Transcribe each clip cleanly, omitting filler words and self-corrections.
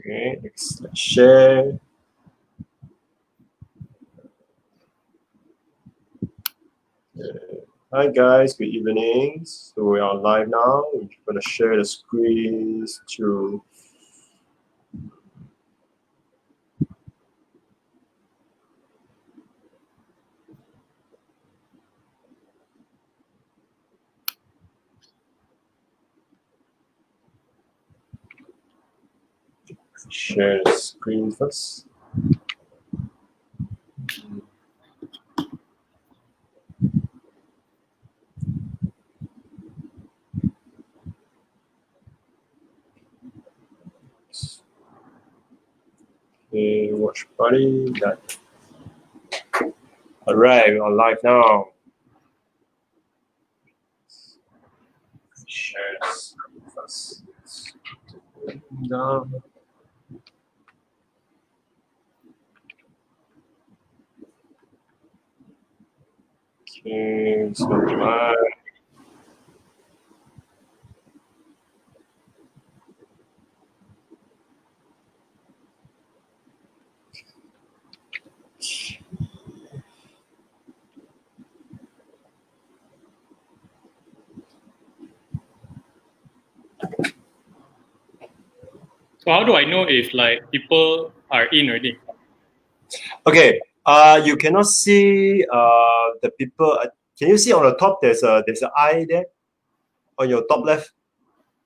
Okay, let's share. Hi guys, good evening. So we are live now. We're gonna share the screens to share the screen first. Okay, watch party. Done. All right, we're on live now. Share the screen first. Down. Okay, so live. So how do I know if like people are in already? Okay, you cannot see the people. Can you see on the top? There's an eye there on your top left.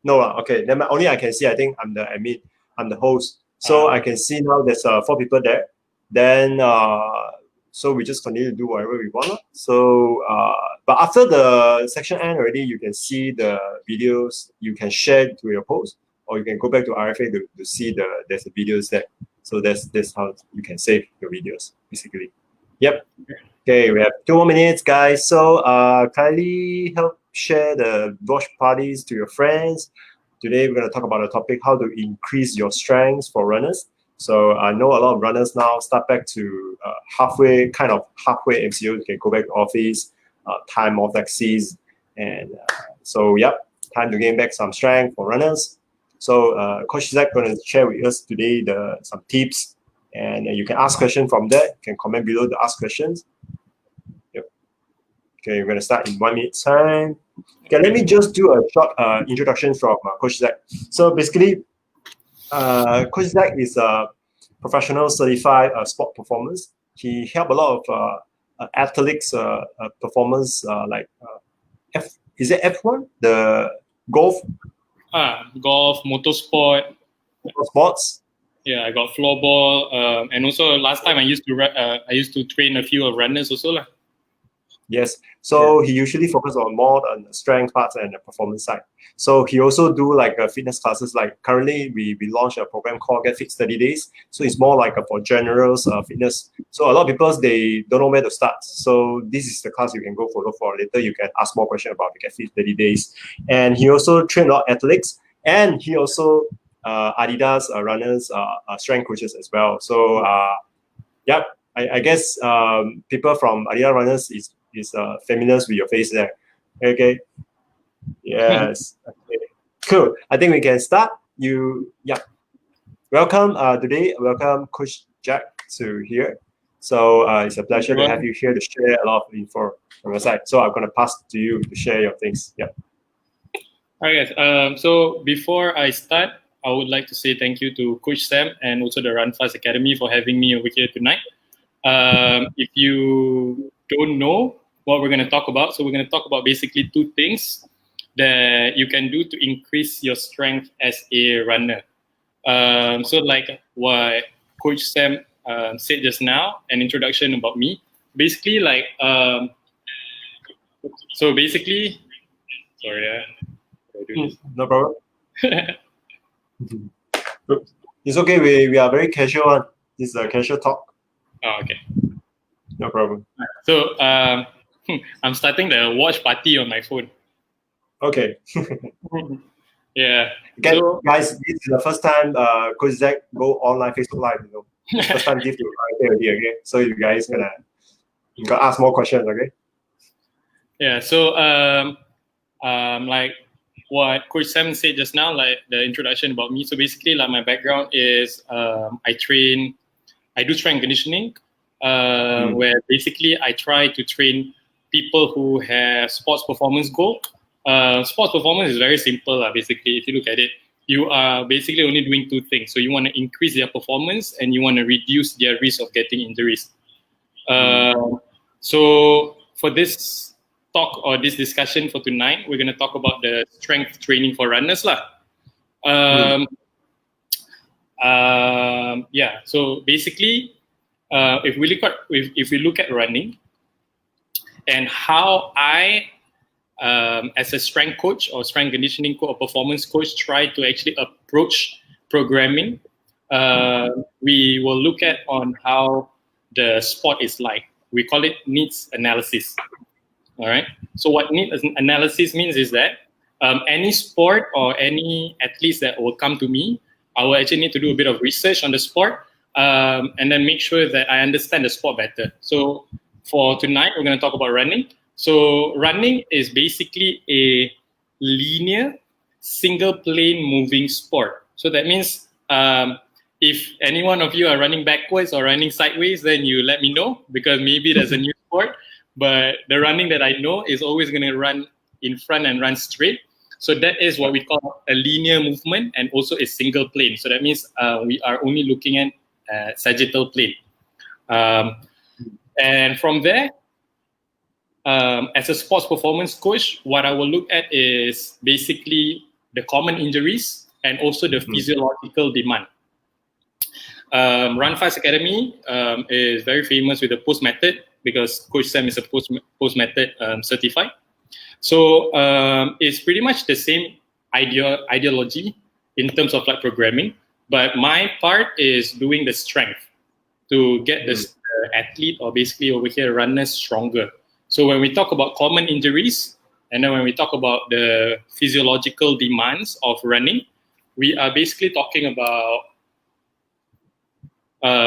No, okay. Then only I can see. I think I'm the admin. I'm the host. So I can see now there's 4 people there. Then so we just continue to do whatever we want. So but after the section end already, you can see the videos. You can share to your post, or you can go back to RFA to see there's the videos there. So that's how you can save your videos basically. Yep. Okay, we have 2 more minutes, guys. So kindly help share the watch parties to your friends. Today we're going to talk about a topic, how to increase your strengths for runners. So I know a lot of runners now start back to halfway MCO. You can go back to office, time off taxis. And so, yep, time to gain back some strength for runners. So Coach Zach going to share with us today some tips. And you can ask questions from there. You can comment below to ask questions. Okay, we're going to start in 1 minute time. Okay, let me just do a short introduction from Coach Zach. So basically, Coach Zach is a professional certified sport performance. He helped a lot of athletes performance like is it F1? The golf? Golf, motorsport. Sports? Yeah, I got floorball. And also last time I used to train a few runners also lah. Yes. So he usually focuses on more on the strength parts and the performance side. So he also do like fitness classes. Like currently we launched a program called Get Fit 30 Days. So it's more like for general fitness. So a lot of people, they don't know where to start. So this is the class you can go follow for. Later you can ask more questions about the Get Fit 30 Days. And he also trained a lot of athletes. And he also Adidas runners strength coaches as well. So yep, I guess people from Adidas runners is familiar with your face there. Okay. Yes. Okay. Cool. I think we can start. Welcome today. Welcome Coach Jatt to here. So it's a pleasure to have you here to share a lot of info from your side. So I'm gonna pass to you to share your things. Yeah. All right, guys. So before I start, I would like to say thank you to Coach Sam and also the Run Fast Academy for having me over here tonight. If you don't know what we're going to talk about, so we're going to talk about basically 2 things that you can do to increase your strength as a runner. So like what Coach Sam said just now, an introduction about me. Basically, like so basically, sorry, no problem. It's okay. We are very casual. This is a casual talk. Oh, okay. No problem. So I'm starting the watch party on my phone. Okay. Yeah. Okay, so, guys, this is the first time Coach Zach go online Facebook Live. You know, first time give you already. Okay, so you guys gonna ask more questions. Okay. Yeah. So like what Coach Sam said just now, like the introduction about me. So basically, like my background is I do strength conditioning, where basically I try to train people who have sports performance goal. Sports performance is very simple. Basically, if you look at it, you are basically only doing two things. So you want to increase their performance and you want to reduce their risk of getting injuries. So for this talk or this discussion for tonight, we're going to talk about the strength training for runners lah. Yeah. So basically, if we look at running and how I, as a strength coach or strength conditioning coach or performance coach, try to actually approach programming, we will look at on how the sport is like. We call it needs analysis. All right. So what needs analysis means is that any sport or any athletes that will come to me, I will actually need to do a bit of research on the sport and then make sure that I understand the sport better. So for tonight, we're going to talk about running. So running is basically a linear, single plane moving sport. So that means if any one of you are running backwards or running sideways, then you let me know, because maybe there's a new sport. But the running that I know is always going to run in front and run straight. So that is what we call a linear movement and also a single plane. So that means we are only looking at sagittal plane. And from there, as a sports performance coach, what I will look at is basically the common injuries and also the physiological demand. Run Fast Academy is very famous with the post method because Coach Sam is a post method certified. So it's pretty much the same ideology in terms of like programming, but my part is doing the strength to get the athlete or basically over here runners stronger. So when we talk about common injuries and then when we talk about the physiological demands of running, we are basically talking about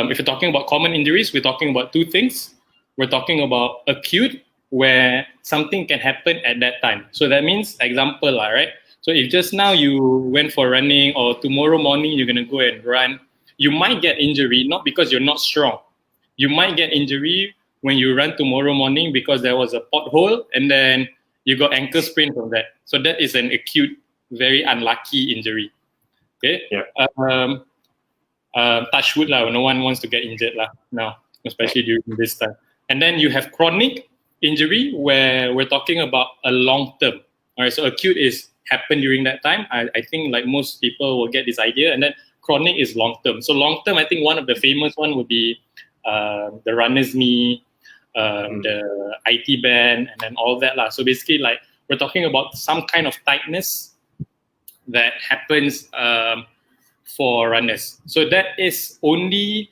if you're talking about common injuries, we're talking about two things. We're talking about acute, where something can happen at that time. So that means, example, right? So if just now you went for running or tomorrow morning you're going to go and run, you might get injury, not because you're not strong. You might get injury when you run tomorrow morning because there was a pothole and then you got ankle sprain from that. So that is an acute, very unlucky injury. Okay? Yeah. Touch wood lah, no one wants to get injured lah now, especially during this time. And then you have chronic injury where we're talking about a long term. All right, so acute is happen during that time. I think like most people will get this idea, and then chronic is long term. So long term, I think one of the famous one would be the runner's knee, the IT band, and then all that lah. So basically, like we're talking about some kind of tightness that happens for runners. So that is only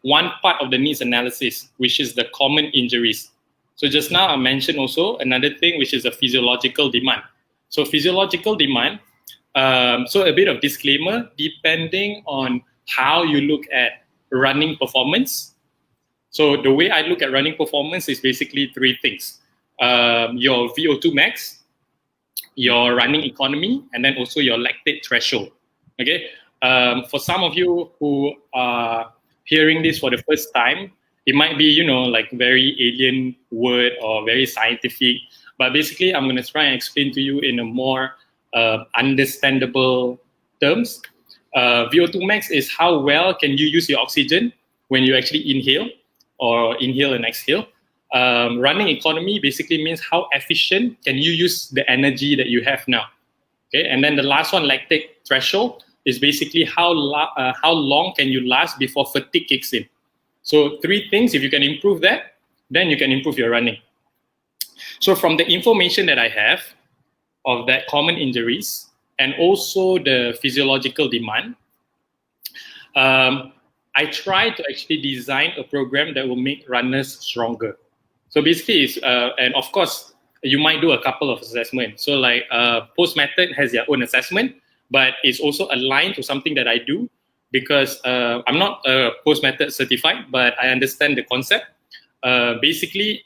one part of the needs analysis, which is the common injuries. So just now I mentioned also another thing, which is a physiological demand. So physiological demand, so a bit of disclaimer, depending on how you look at running performance. So the way I look at running performance is basically three things. Your VO2 max, your running economy, and then also your lactate threshold. Okay. For some of you who are hearing this for the first time, it might be, you know, like very alien word or very scientific, but basically I'm going to try and explain to you in a more understandable terms. VO2 max is how well can you use your oxygen when you actually inhale and exhale. Running economy basically means how efficient can you use the energy that you have now. Okay, and then the last one, lactate threshold, is basically how long can you last before fatigue kicks in. So three things, if you can improve that, then you can improve your running. So from the information that I have of that common injuries and also the physiological demand, I try to actually design a program that will make runners stronger. So basically, it's, and of course, you might do a couple of assessments. So like Post Method has their own assessment, but it's also aligned to something that I do because I'm not Post Method certified, but I understand the concept. Basically,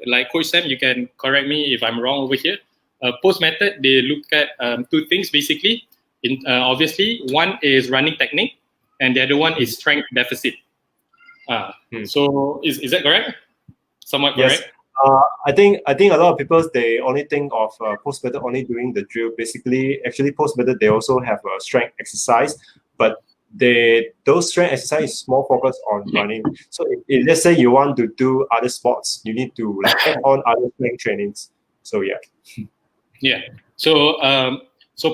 like Coach Sam, you can correct me if I'm wrong over here. Post method, they look at two things basically. Obviously, one is running technique, and the other one is strength deficit. So is that correct? Somewhat Yes. correct. I think a lot of people, they only think of post method only doing the drill. Basically, actually post method, they also have a strength exercise, but those strength exercise is more focused on running. So if let's say you want to do other sports, you need to like add on other strength trainings. So yeah. Yeah. So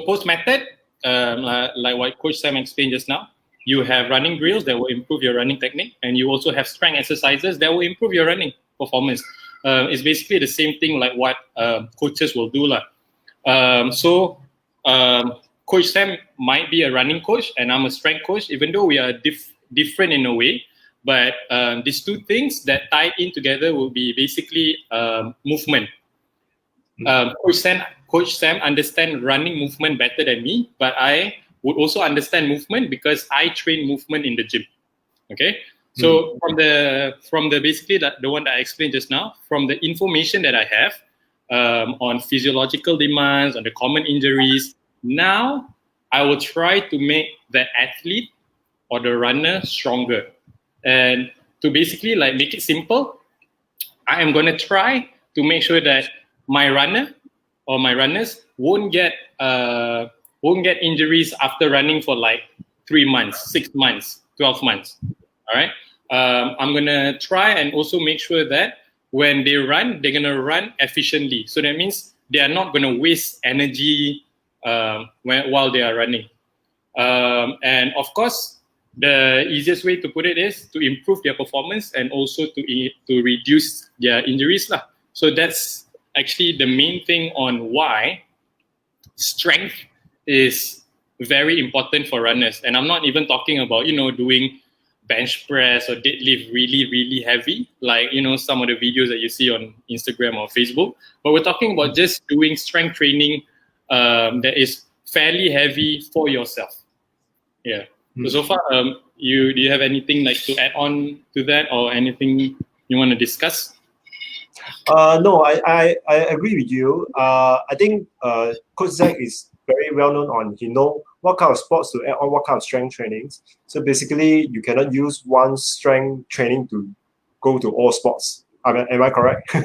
post method, like what Coach Sam explained just now, you have running drills that will improve your running technique, and you also have strength exercises that will improve your running performance. It's basically the same thing like what coaches will do. Coach Sam might be a running coach, and I'm a strength coach, even though we are different in a way. But these two things that tie in together will be basically movement. Coach Sam understands running movement better than me, but I would also understand movement because I train movement in the gym. Okay, so from the basically the one that I explained just now, from the information that I have on physiological demands, on the common injuries, now I will try to make the athlete or the runner stronger. And to basically like make it simple, I am going to try to make sure that my runner or my runners won't get injuries after running for like 3 months, 6 months, 12 months. All right. I'm going to try and also make sure that when they run, they're going to run efficiently. So that means they are not going to waste energy while they are running. And of course, the easiest way to put it is to improve their performance and also to reduce their injuries. So that's actually the main thing on why strength is very important for runners. And I'm not even talking about, doing bench press or deadlift really, really heavy, like, some of the videos that you see on Instagram or Facebook. But we're talking about just doing strength training that is fairly heavy for yourself. Yeah. So far, do you have anything like to add on to that or anything you want to discuss? No, I agree with you. I think Coach Zach is very well known on he know what kind of sports to add on, what kind of strength trainings. So basically, you cannot use one strength training to go to all sports. Am I correct?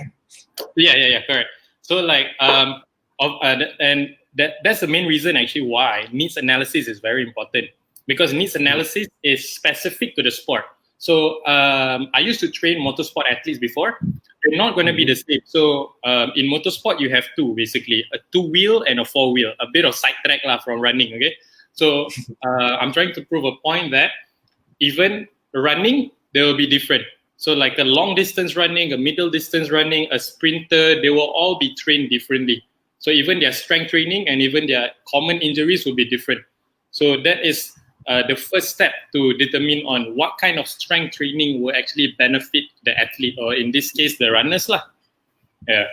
Yeah, correct. So like and that's the main reason actually why needs analysis is very important, because needs analysis is specific to the sport. So I used to train motorsport athletes before. They're not going to be the same. So in motorsport, you have two, basically, a 2-wheel and a 4-wheel, a bit of sidetrack from running, okay? So I'm trying to prove a point that even running, they will be different. So like a long distance running, a middle distance running, a sprinter, they will all be trained differently. So even their strength training and even their common injuries will be different. So that is the first step to determine on what kind of strength training will actually benefit the athlete, or in this case, the runners lah. Yeah.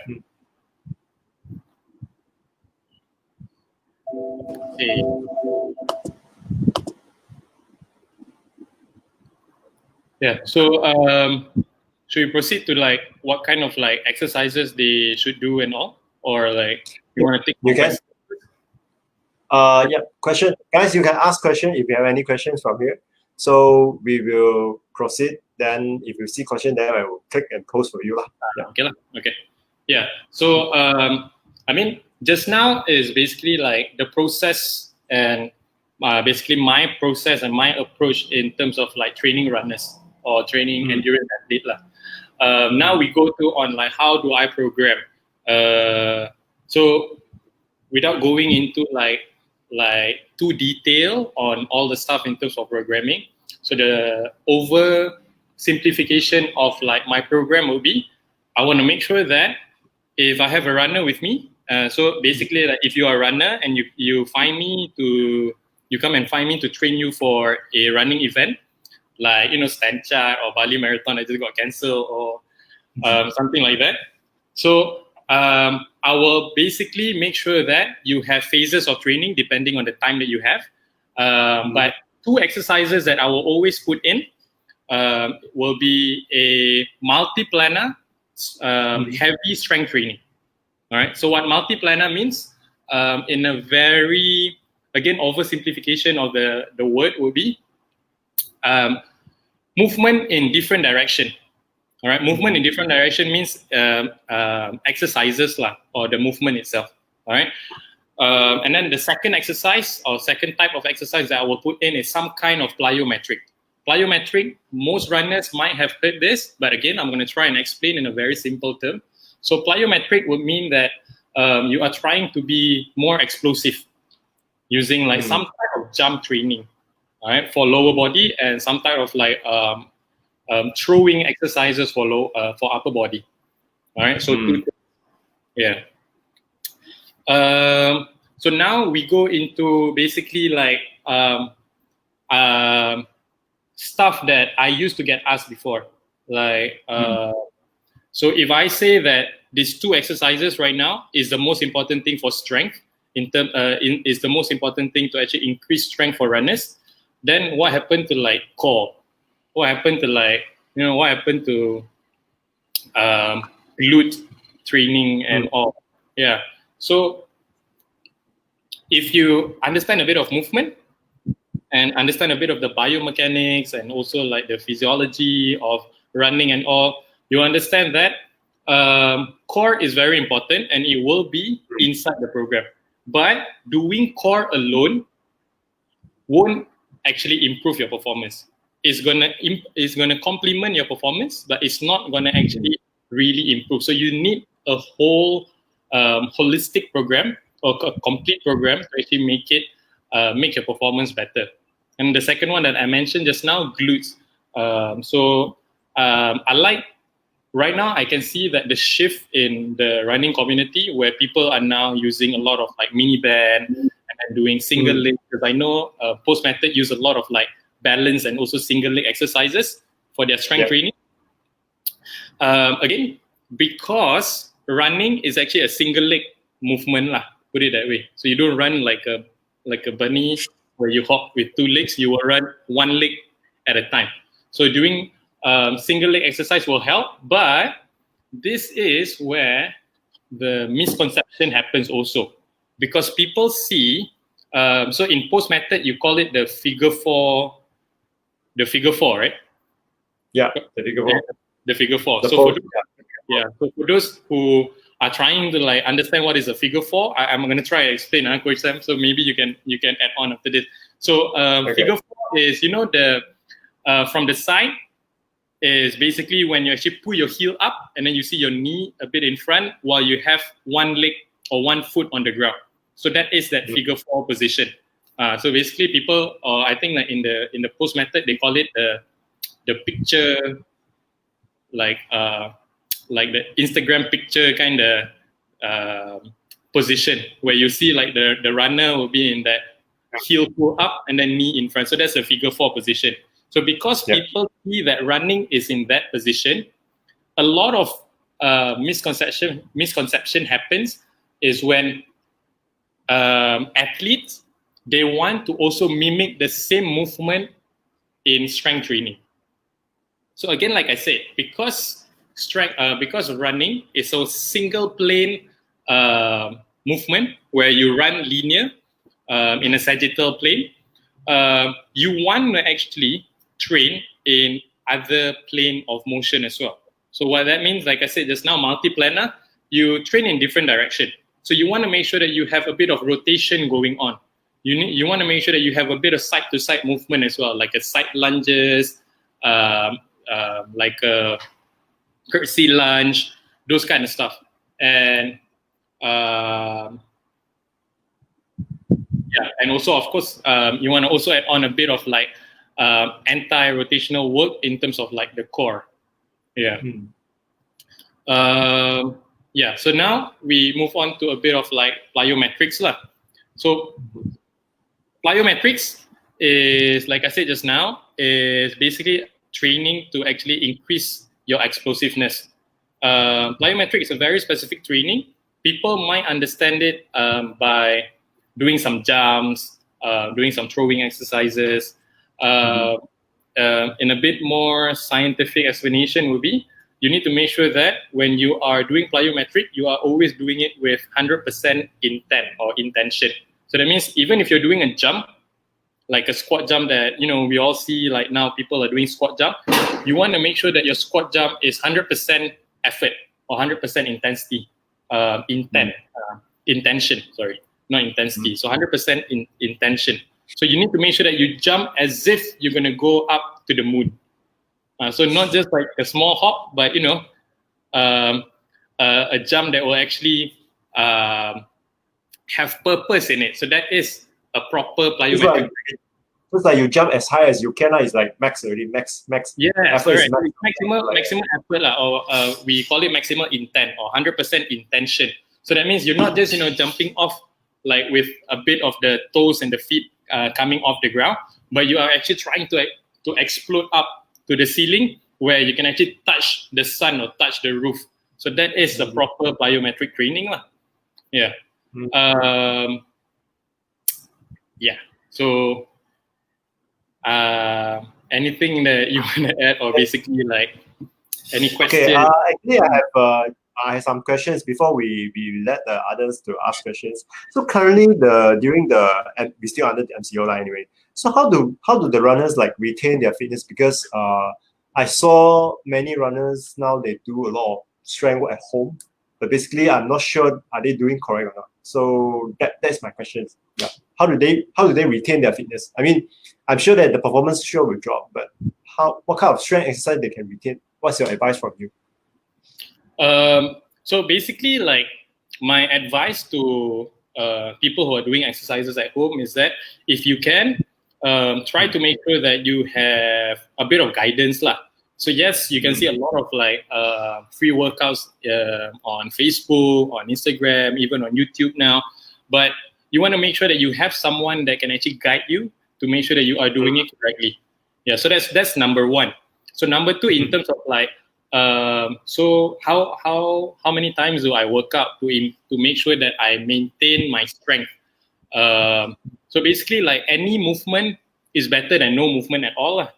Okay. Yeah. So should we proceed to like what kind of like exercises they should do and all, or like you want to take? You can. Yeah. Question, guys. You can ask question if you have any questions from here. So we will proceed. Then if you see question, then I will click and post for you lah. Yeah. Okay lah. Okay. Yeah. So I mean, just now is basically like the process and basically my process and my approach in terms of like training runners or training endurance athlete lah. Now we go to on like how do I program. So without going into like too detail on all the stuff in terms of programming. So the oversimplification of like my program will be, I want to make sure that if I have a runner with me, so basically like if you are a runner and you come and find me to train you for a running event, like Stan Jatt or Bali Marathon that just got cancelled or something like that. So I will basically make sure that you have phases of training depending on the time that you have. But 2 exercises that I will always put in will be a multi-planner heavy strength training. All right. So what multi-planar means, in a very, again, oversimplification of the word would be movement in different direction. All right. Movement in different direction means exercises lah, or the movement itself. All right. And then the second exercise or second type of exercise that I will put in is some kind of plyometric. Plyometric, most runners might have heard this, but again, I'm going to try and explain in a very simple term. So plyometric would mean that you are trying to be more explosive using like some type of jump training, all right, for lower body, and some type of like throwing exercises for upper body. All right, so yeah. So now we go into basically like stuff that I used to get asked before. Like, so if I say that these two exercises right now is the most important thing for strength, is the most important thing to actually increase strength for runners, then what happened to like core? What happened to like, what happened to glute training and all? Yeah. So if you understand a bit of movement and understand a bit of the biomechanics and also like the physiology of running and all, you understand that core is very important and it will be inside the program. But doing core alone won't actually improve your performance. It's gonna complement your performance, but it's not gonna actually really improve. So you need a whole holistic program or a complete program to actually make your performance better. And the second one that I mentioned just now, glutes. I like, right now I can see that the shift in the running community where people are now using a lot of like mini band and doing single leg, because I know Post Method use a lot of like balance and also single leg exercises for their strength training. Again, because running is actually a single leg movement lah, put it that way. So you don't run like a bunny where you hop with two legs. You will run one leg at a time. So doing single leg exercise will help, but this is where the misconception happens also, because people see. So in Post Method, you call it the figure four, right? Yeah, the figure four. The figure four. So for those who are trying to like understand what is a figure four, I'm going to try to explain, Coach Sam. So maybe you can add on after this. So figure four is, the from the side is basically when you actually pull your heel up and then you see your knee a bit in front while you have one leg or one foot on the ground. So that is that figure four position. So basically people, or I think like in the Post Method, they call it the picture, like the Instagram picture kind of position where you see like the runner will be in that heel pull up and then knee in front. So that's a figure four position. So because people see that running is in that position, a lot of misconception happens is when athletes, they want to also mimic the same movement in strength training. So again, like I said, because running is a single plane movement where you run linear in a sagittal plane, you want to actually train in other plane of motion as well. So what that means, like I said just now, multi-planar, you train in different direction. So you want to make sure that you have a bit of rotation going on. You want to make sure that you have a bit of side-to-side movement as well, like a side lunges, like a curtsy lunge, those kind of stuff. And and also, of course, you want to also add on a bit of like anti-rotational work in terms of like the core. So now we move on to a bit of like plyometrics lah. So plyometrics is, like I said just now, is basically training to actually increase your explosiveness. Plyometrics is a very specific training. People might understand it by doing some jumps, doing some throwing exercises. In a bit more scientific explanation would be you need to make sure that when you are doing plyometric, you are always doing it with 100% intent or intention. So that means even if you're doing a jump, like a squat jump that, you know, we all see like now people are doing squat jump, you want to make sure that your squat jump is 100% effort or 100% intensity, intention, sorry, not intensity. So 100% intention. So you need to make sure that you jump as if you're going to go up to the moon. So not just like a small hop, but, you know, a jump that will actually have purpose in it. So that is a proper plyometric. It's like you jump as high as you can. It's like max already, max. Yeah, effort correct. Max. Maximum effort, or we call it maximum intent or 100% intention. So that means you're not just, you know, jumping off like with a bit of the toes and the feet coming off the ground, but you are actually trying to explode up to the ceiling where you can actually touch the sun or touch the roof. So that is the proper plyometric training. Yeah. Yeah. So anything that you want to add, or basically like any questions? Okay, actually I have some questions before we let the others to ask questions. So currently we still under the MCO line anyway. So how do the runners like retain their fitness? Because I saw many runners now, they do a lot of strength work at home, but basically I'm not sure are they doing correct or not. So that's my question. Yeah. How do they retain their fitness? I mean, I'm sure that the performance sure will drop, but what kind of strength exercise they can retain? What's your advice from you? So basically, like my advice to people who are doing exercises at home is that if you can, try to make sure that you have a bit of guidance lah. So yes, you can see a lot of like free workouts on Facebook, on Instagram, even on YouTube now. But you want to make sure that you have someone that can actually guide you to make sure that you are doing it correctly. Yeah, so that's number one. So number two, in terms of like, so how many times do I work out to make sure that I maintain my strength? So basically, like any movement is better than no movement at all.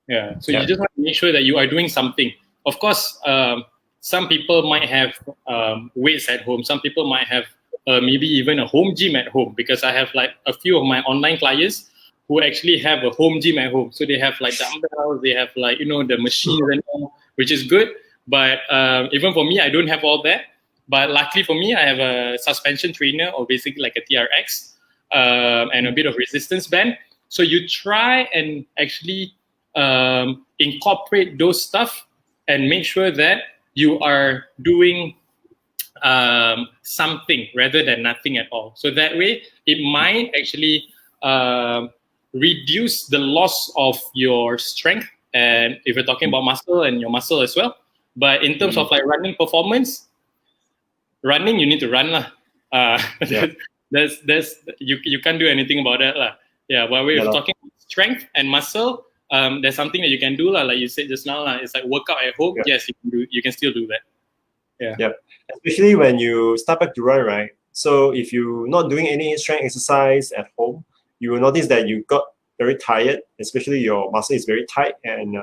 Yeah. So you just want to make sure that you are doing something. Of course, some people might have weights at home. Some people might have maybe even a home gym at home, because I have like a few of my online clients who actually have a home gym at home. So they have like dumbbells, they have like, you know, the machines and all, which is good. But even for me, I don't have all that. But luckily for me, I have a suspension trainer, or basically like a TRX, and a bit of resistance band. So you try and actually incorporate those stuff and make sure that you are doing something rather than nothing at all. So that way, it might actually reduce the loss of your strength, and if you're talking about muscle, and your muscle as well. But in terms of like running performance, running, you need to run lah. That's you can't do anything about that lah. Yeah, but we're talking strength and muscle. There's something that you can do lah, like you said just now lah. It's like workout at home. Yes, you can still do that. Yeah. Especially when you start back to run, right? So if you're not doing any strength exercise at home, you will notice that you got very tired, especially your muscle is very tight and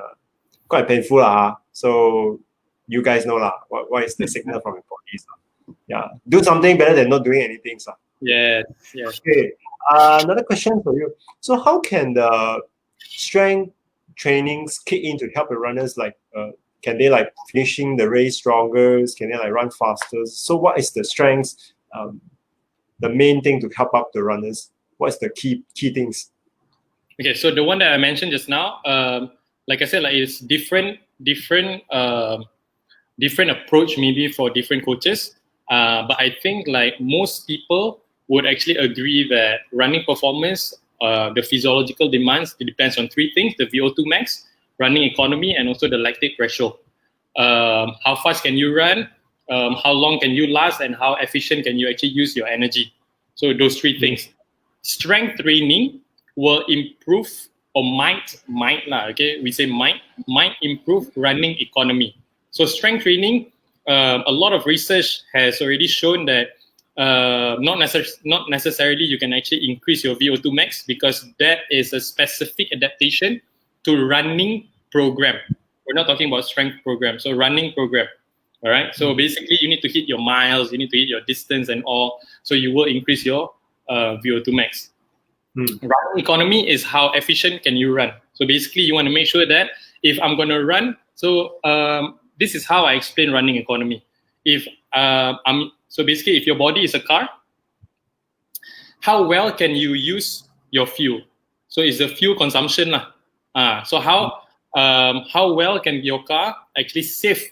quite painful. So you guys know what is the signal from your body. Yeah, do something better than not doing anything. Yeah. Okay, another question for you. So how can the strength trainings kick in to help the runners? Like, can they like finishing the race stronger? Can they like run faster? So what is the strengths, the main thing to help up the runners? What's the key things? Okay, so the one that I mentioned just now, like I said, like it's different approach maybe for different coaches. But I think like most people would actually agree that running performance, the physiological demands, it depends on three things: the VO2 max, running economy, and also the lactate threshold. How fast can you run? How long can you last? And how efficient can you actually use your energy? So those three things. Strength training will improve, or might okay, we say might improve running economy. So strength training, a lot of research has already shown that not necessarily you can actually increase your VO2 max, because that is a specific adaptation to running program. We're not talking about strength program. So running program. All right. So basically, you need to hit your miles, you need to hit your distance and all. So you will increase your VO2 max. Running economy is how efficient can you run. So basically, you want to make sure that if I'm going to run, so this is how I explain running economy. So basically, if your body is a car, how well can you use your fuel? So it's the fuel consumption lah. So how well can your car actually save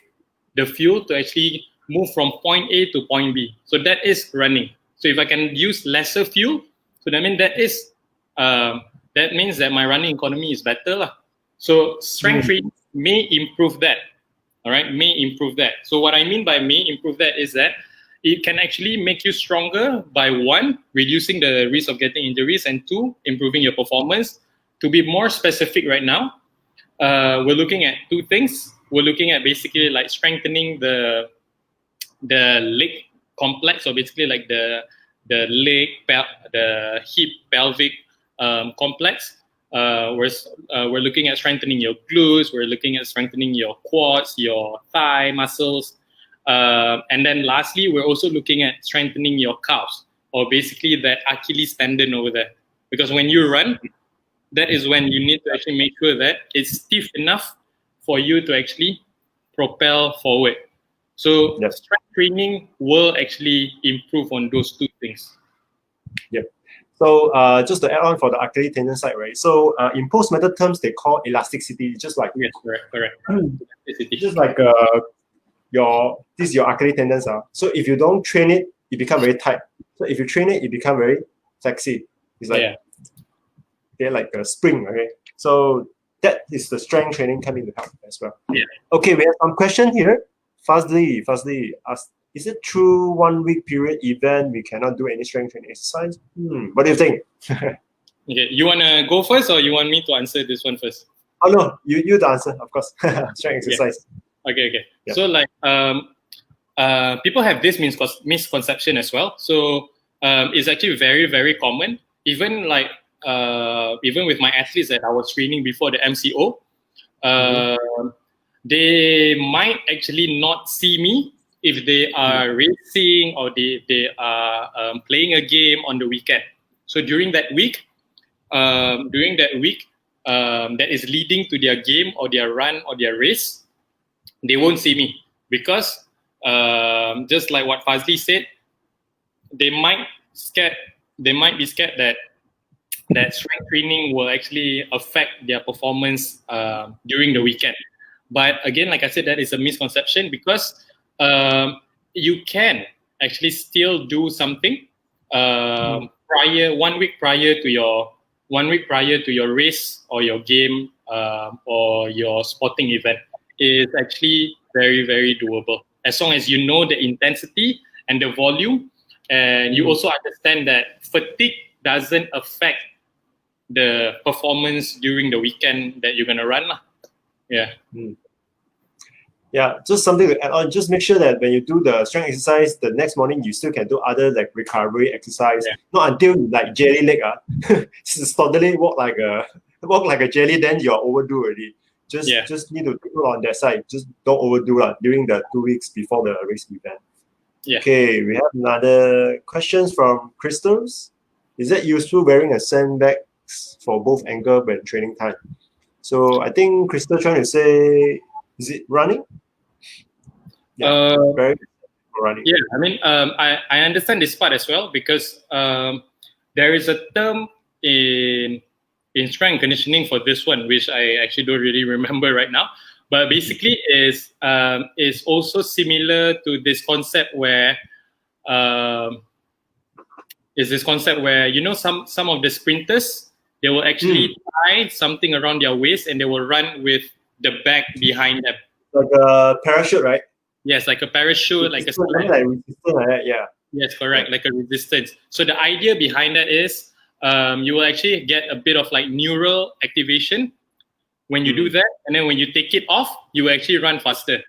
the fuel to actually move from point A to point B? So that is running. So if I can use lesser fuel, so that means that means that my running economy is better lah. So strength training may improve that. All right, may improve that. So what I mean by may improve that is that it can actually make you stronger by 1, reducing the risk of getting injuries, and 2, improving your performance. To be more specific right now, we're looking at 2 things. We're looking at basically like strengthening the leg complex, or basically like the leg, the hip, pelvic complex. We're looking at strengthening your glutes. We're looking at strengthening your quads, your thigh muscles. And then lastly, we're also looking at strengthening your calves, or basically that Achilles tendon over there. Because when you run, that is when you need to actually make sure that it's stiff enough for you to actually propel forward. So strength training will actually improve on those 2 things. Yeah. So just to add on for the Achilles tendon side, right? So in post-method terms, they call elasticity, just like correct. Just like this is your Achilles tendons. So if you don't train it, it becomes very tight. So if you train it, it becomes very flexy. It's like they're like a spring. Okay, so that is the strength training coming to help as well. Yeah. Okay, we have some question here. Fazli asked, is it true 1 week period event we cannot do any strength training exercise? What do you think? Okay, you want to go first, or you want me to answer this one first? Oh no, you the answer, of course. Strength exercise. Okay. Yeah. So like people have this misconception as well. So it's actually very, very common. Even like even with my athletes that I was training before the MCO, they might actually not see me if they are racing or they are playing a game on the weekend. So during that week that is leading to their game or their run or their race, they won't see me, because just like what Fazli said, they might be scared that strength training will actually affect their performance during the weekend. But again, like I said, that is a misconception, because you can actually still do something 1 week prior to your race or your game or your sporting event. Is actually very, very doable, as long as you know the intensity and the volume, and you also understand that fatigue doesn't affect the performance during the weekend that you're gonna run. Yeah. Yeah, just something to add on. Just make sure that when you do the strength exercise, the next morning you still can do other like recovery exercise. Not until like jelly leg. Just totally walk like a jelly, then you're overdue already. Just need to take on that side. Just don't overdo during the 2 weeks before the race event. Yeah. Okay, we have another questions from Crystals. Is it useful wearing a sandbags for both ankle when training time? So I think Crystal trying to say, is it running? Yeah, very running. Yeah, I mean, I understand this part as well, because there is a term in strength conditioning for this one, which I actually don't really remember right now. But basically, is also similar to this concept where you know, some of the sprinters, they will actually tie something around their waist and they will run with the bag behind them. Like a parachute, right? Yes, like a parachute, like a like resistance, like that, yeah. Yes, correct, like a resistance. So the idea behind that is you will actually get a bit of like neural activation when you do that, and then when you take it off, you actually run faster.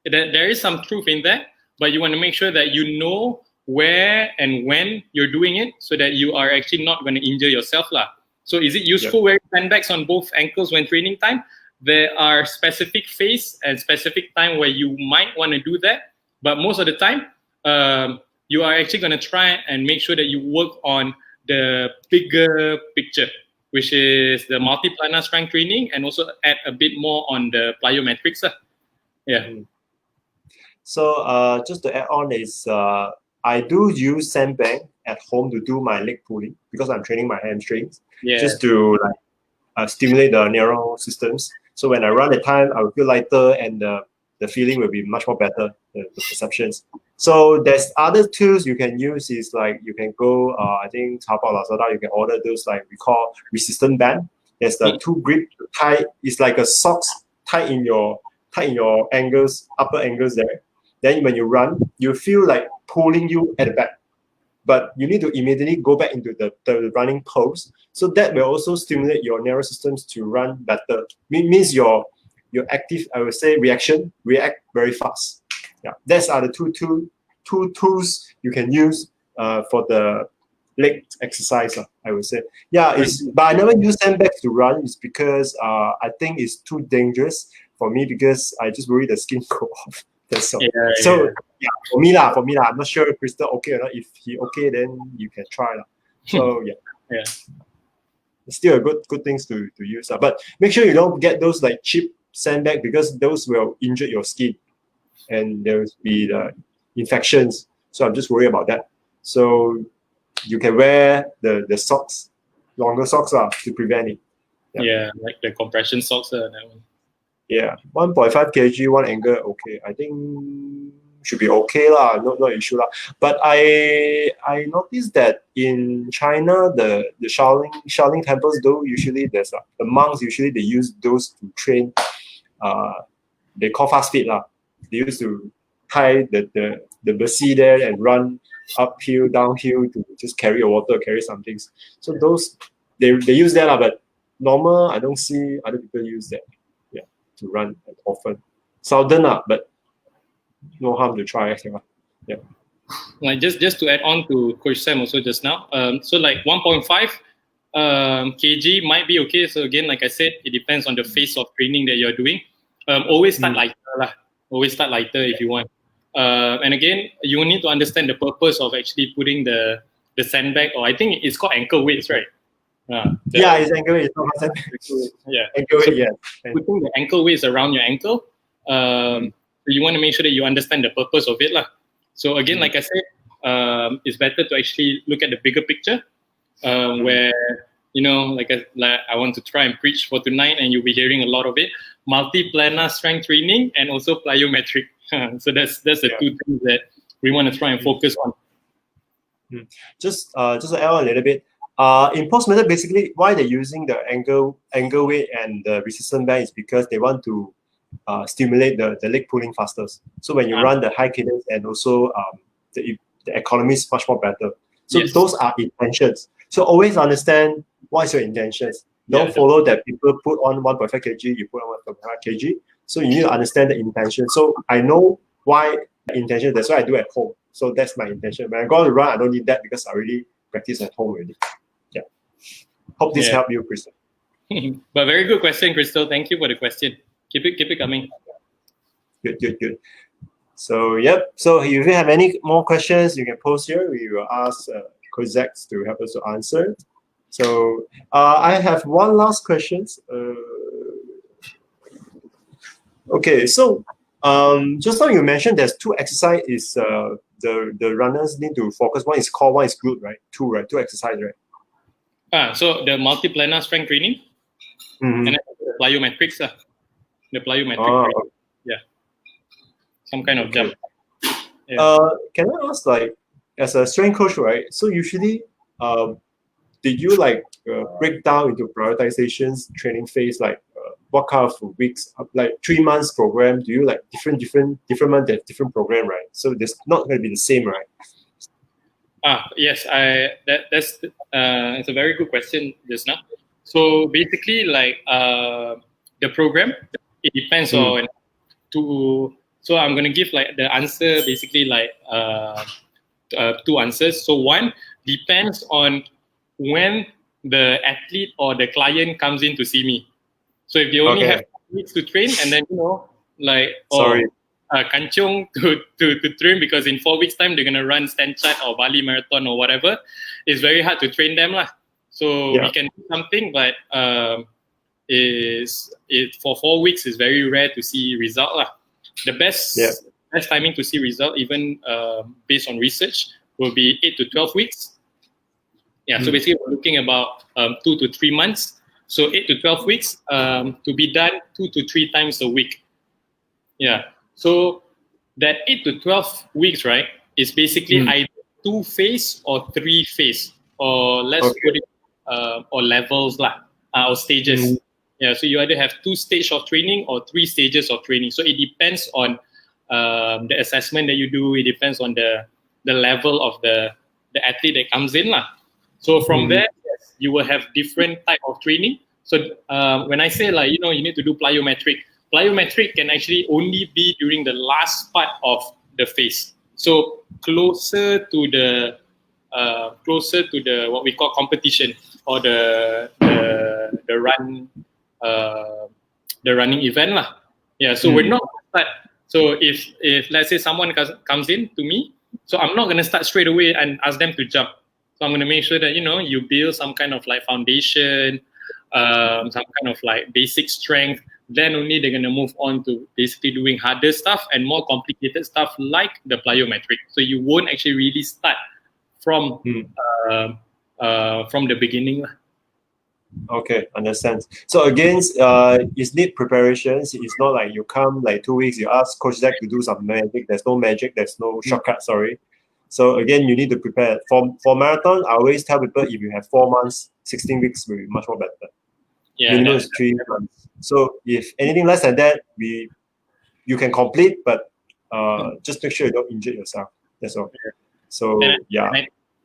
There is some truth in that, but you want to make sure that you know where and when you're doing it, so that you are actually not going to injure yourself lah. So is it useful wearing sandbags on both ankles when training time? there are specific phase and specific time where you might want to do that, but most of the time, you are actually going to try and make sure that you work on the bigger picture, which is the multi-planar strength training, and also add a bit more on the plyometrics. Yeah. So just to add on is I do use sandbag at home to do my leg pulling because I'm training my hamstrings, just to stimulate the neural systems. So when I run the time, I will feel lighter, and the feeling will be much more better, the perceptions. So there's other tools you can use is like you can go, I think Taobao, Lazada, you can order those like we call resistant band. There's the two grip tie, it's like a socks tied in your angles, upper angles there. Then when you run, you feel like pulling you at the back. But you need to immediately go back into the running pose. So that will also stimulate your neural systems to run better. Means your active, I would say, react very fast. Yeah, those are the two tools you can use for the leg exercise. I would say. Yeah, but I never use sandbags to run. It's because I think it's too dangerous for me because I just worry the skin go off. That's all. So for me lah. I'm not sure if Crystal okay or not. If he okay, then you can try lah. So yeah. It's still a good things to use. But make sure you don't get those like cheap sandbag because those will injure your skin and there will be the infections. So I'm just worried about that. So you can wear the socks, longer socks to prevent it. Yeah, like the compression socks. That one. Yeah, 1.5 kg, one angle, okay. I think should be okay lah, no issue lah. But I noticed that in China, the Shaolin temples, though usually there's the monks usually they use those to train. They call fast feet lah. They used to tie the basi there and run uphill, downhill to just carry a water, carry some things. So those they use that lah. But normal, I don't see other people use that. To run often. Southern, but no harm to try. Yeah. Like just to add on to Coach Sam also just now. So like 1.5 kg might be okay. So again, like I said, it depends on the phase of training that you're doing. Always start lighter lah. Always start lighter if you want. And again, you need to understand the purpose of actually putting the sandbag, or I think it's called ankle weights, right? It's ankle weight. It's not sandbag. Ankle weight, yeah. Putting the ankle weights around your ankle. You want to make sure that you understand the purpose of it lah. So again, like I said, it's better to actually look at the bigger picture, where like I want to try and preach for tonight, and you'll be hearing a lot of it: multi-planar strength training and also plyometric. So that's the two things that we want to try and focus on. Just to add on a little bit. In post method, basically, why they're using the angle weight and the resistance band is because they want to stimulate the leg pulling faster. So when you run the high cadence and also the economy is much more better. So those are intentions. So always understand what is your intentions. Don't follow that people put on 1.5 kg, you put on 1.5 kg. So you need to understand the intention. So I know why the intention. That's why I do at home. So that's my intention. When I go to run, I don't need that because I already practice at home already. Hope this helped you, Crystal. But very good question, Crystal. Thank you for the question. Keep it coming. Good. So So if you have any more questions, you can post here. We will ask Coach Zach to help us to answer. So I have one last question. Okay, so just now you mentioned there's two exercises. The runners need to focus. One is core, one is glute, right? Two exercises, right? So the multi-planar strength training and then the plyometrics. The plyometric, some kind of jump. Can I ask, like, as a strength coach, right? So usually, did you break down into prioritizations, training phase, like what kind of weeks, like 3 months program? Do you like different months, different program, right? So it's not going to be the same, right? Yes, that's it's a very good question just now. So basically, like the program, it depends on So I'm gonna give like the answer basically like two answers. So one depends on when the athlete or the client comes in to see me. So if they only have weeks to train, and then like Sorry. kanchong to train, because in 4 weeks time they're gonna run Stand Chart or Bali Marathon or whatever. It's very hard to train them lah. So we can do something, but for 4 weeks is very rare to see result lah. The best timing to see result, even based on research, will be 8 to 12 weeks. Yeah, so basically we're looking about 2 to 3 months. So 8 to 12 weeks to be done 2 to 3 times a week. Yeah, so that 8 to 12 weeks, right, is basically either 2 phase or 3 phase, or let's put it, or levels lah, or stages. Yeah, so you either have 2 stages of training or 3 stages of training. So it depends on the assessment that you do. It depends on the level of the athlete that comes in lah. So from there, yes, you will have different type of training. So when I say like, you need to do plyometric can actually only be during the last part of the phase. So closer to the what we call competition, or the running event lah. Yeah, so we're not gonna start. So if let's say someone comes in to me, so I'm not gonna start straight away and ask them to jump. So I'm gonna make sure that you build some kind of like foundation, some kind of like basic strength. Then only they're gonna move on to basically doing harder stuff and more complicated stuff like the plyometric. So you won't actually really start from the beginning lah. Okay, understand. So again, it's need preparations. It's not like you come like 2 weeks, you ask Coach Jack to do some magic. There's no magic, there's no shortcut, sorry. So again, you need to prepare. For marathon, I always tell people if you have 4 months, 16 weeks will be much more better. Yeah, minimum is 3 months. So if anything less than that, you can complete, but just make sure you don't injure yourself. That's all. So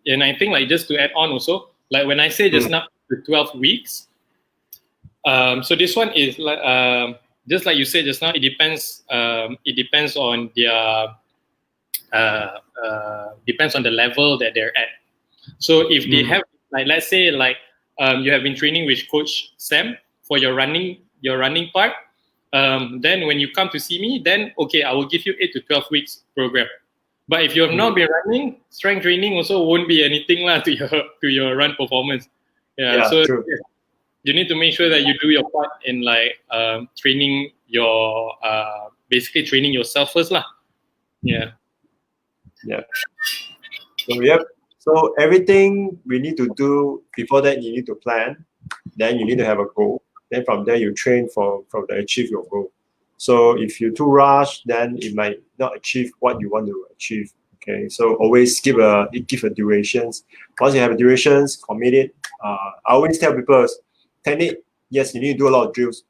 and I think like just to add on also, like when I say just now the 12 weeks, so this one is like just like you said just now, it depends on their depends on the level that they're at. So if they have, like, let's say like you have been training with Coach Sam for your running part, then when you come to see me, then okay, I will give you 8 to 12 weeks program. But if you have not been running, strength training also won't be anything lah to your run performance. Yeah, so true. You need to make sure that you do your part in like training your basically training yourself first lah. Yeah. So everything we need to do before that, you need to plan. Then you need to have a goal. Then from there you train from the achieve your goal. So if you too rush, then it might not achieve what you want to achieve. Okay, so always give a durations. Once you have a durations, commit it. I always tell people, technique, yes, you need to do a lot of drills,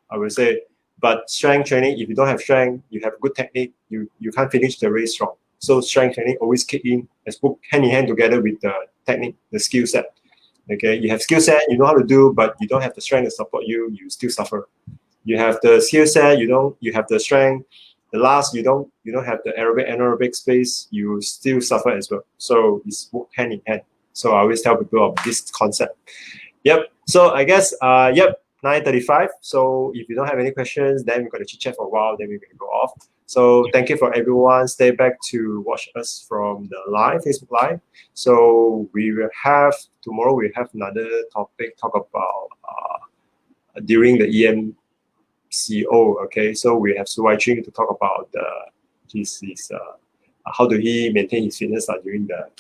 I will say, but strength training, if you don't have strength, you have good technique, you can't finish the race strong. So strength training always kick in, let's work hand in hand together with the technique, the skill set. Okay, you have skill set, you know how to do, but you don't have the strength to support you, you still suffer. You have the skill set, you have the strength. The last, you don't have the anaerobic space, you still suffer as well. So it's work hand in hand. So I always tell people of this concept. Yep. So I guess 9:35. So if you don't have any questions, then we're gonna chit chat for a while, then we're gonna go off. So thank you for everyone. Stay back to watch us from the Facebook Live. So we will have tomorrow. We have another topic talk about during the EMCO. Okay, so we have Su Wai Ching to talk about how do he maintain his fitness during the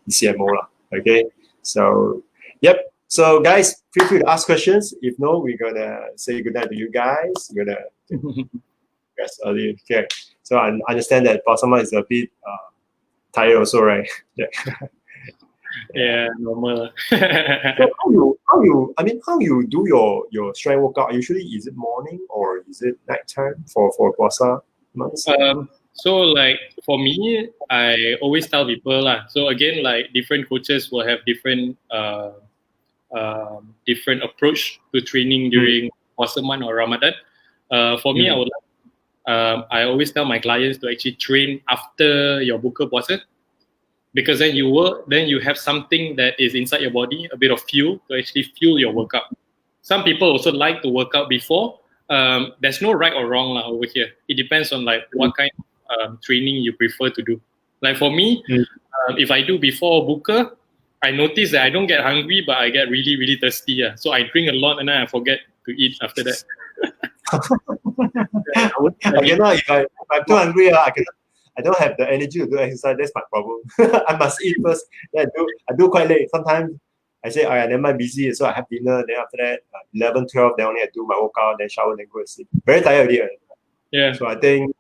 ECMO. Okay, so yep. So guys, feel free to ask questions. If no, we're gonna say goodnight to you guys. We're gonna rest early. Okay. So I understand that Pasama is a bit tired also, right? Yeah, normal. So how you do your strength workout? Usually, is it morning or is it nighttime for Puasa months? So like for me, I always tell people lah. So again, like different coaches will have different different approach to training during Puasa month or Ramadan. For me, I always tell my clients to actually train after your buka puasa, because then you have something that is inside your body, a bit of fuel to actually fuel your workout. Some people also like to work out before, there's no right or wrong lah over here. It depends on like what kind of training you prefer to do. Like for me, if I do before Booker, I notice that I don't get hungry, but I get really, really thirsty. So I drink a lot and then I forget to eat after that. I cannot, if I'm too hungry, I don't have the energy to do exercise. That's my problem. I must eat first. Then I do quite late. Sometimes I say, all right, then I'm busy, so I have dinner. Then after that, 11, 12, then only I do my workout, then shower, then go to sleep. Very tired already. Yeah. So I think,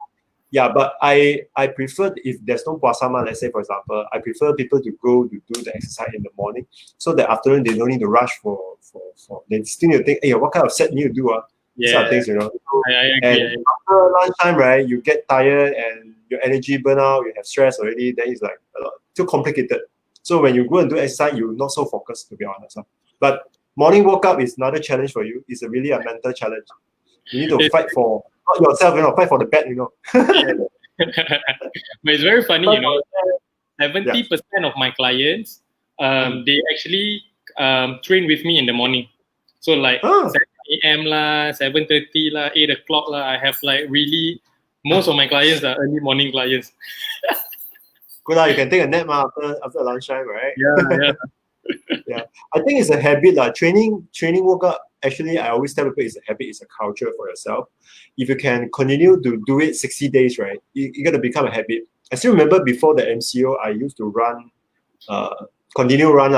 yeah, but I prefer, if there's no puasa month, let's say for example, I prefer people to go to do the exercise in the morning, so that afternoon they don't need to rush for they still need to think, hey, what kind of set need to do? These kind of things, you know. I agree. And after lunchtime, right, you get tired and your energy burn out, you have stress already, then it's like a lot, too complicated. So when you go and do exercise, you're not so focused, to be honest. But morning workout is another challenge for you. It's really a mental challenge. You need to fight for, not yourself, you know, fight for the bed, you know. But it's very funny, you know, 70% of my clients, they actually train with me in the morning. So like 7 a.m. lah, 7:30 lah, 8 o'clock lah. I have like really, most of my clients are early morning clients. Good, you can take a nap after lunchtime, right? Yeah. Yeah, I think it's a habit. Training workout, actually, I always tell people it's a habit, it's a culture for yourself. If you can continue to do it 60 days, right, you're going to become a habit. I still remember before the MCO, I used to run, continue run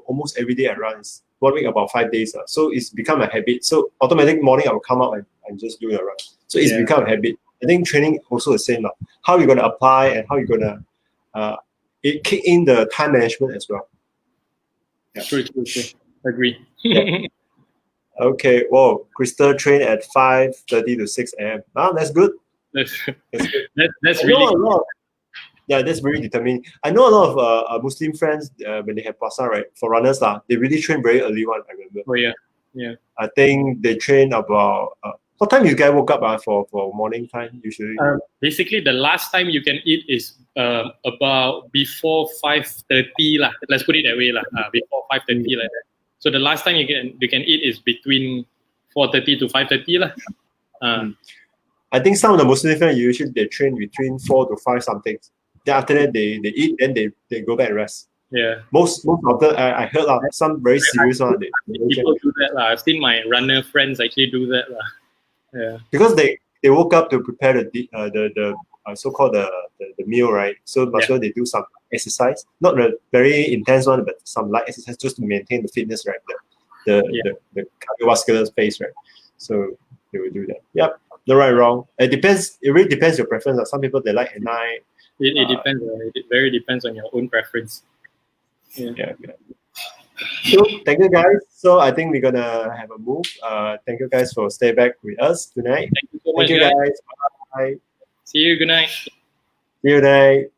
almost every day I run. 1 week about 5 days. So it's become a habit. So automatic morning I will come out and just do a run. So it's become a habit. I think training also the same. How you're going to apply and how you're going to it kick in the time management as well. Yeah. True. Agree. Okay. Well, Crystal trained at 5:30 to 6 a.m. That's good. That's good. That's really good. Yeah, that's very determined. I know a lot of Muslim friends when they have puasa, right? For runners, they really train very early one. I remember. Oh yeah. I think they train about. What time you guys woke up for morning time usually? Basically, the last time you can eat is about before 5:30 lah. Let's put it that way lah. Before 5:30 like that. So the last time you can eat is between 4:30 to 5:30 lah. I think some of the Muslim friends usually they train between 4 to 5 something. Then after that they eat, then they go back and rest. Yeah. Most of them I heard some very serious one. People do that lah. I've seen my runner friends actually do that lah. Yeah. Because they woke up to prepare the so-called the meal, right? So as well they do some exercise, not a very intense one, but some light exercise just to maintain the fitness, right? The cardiovascular space, right? So they will do that. Yep. No right, wrong. It depends. It really depends your preference. Some people they like at night. It depends. It very depends on your own preference. Yeah. So thank you guys. So I think we're gonna have a move. Thank you guys for staying back with us tonight. Thank you so much, guys. Bye. See you. Good night. See you tonight.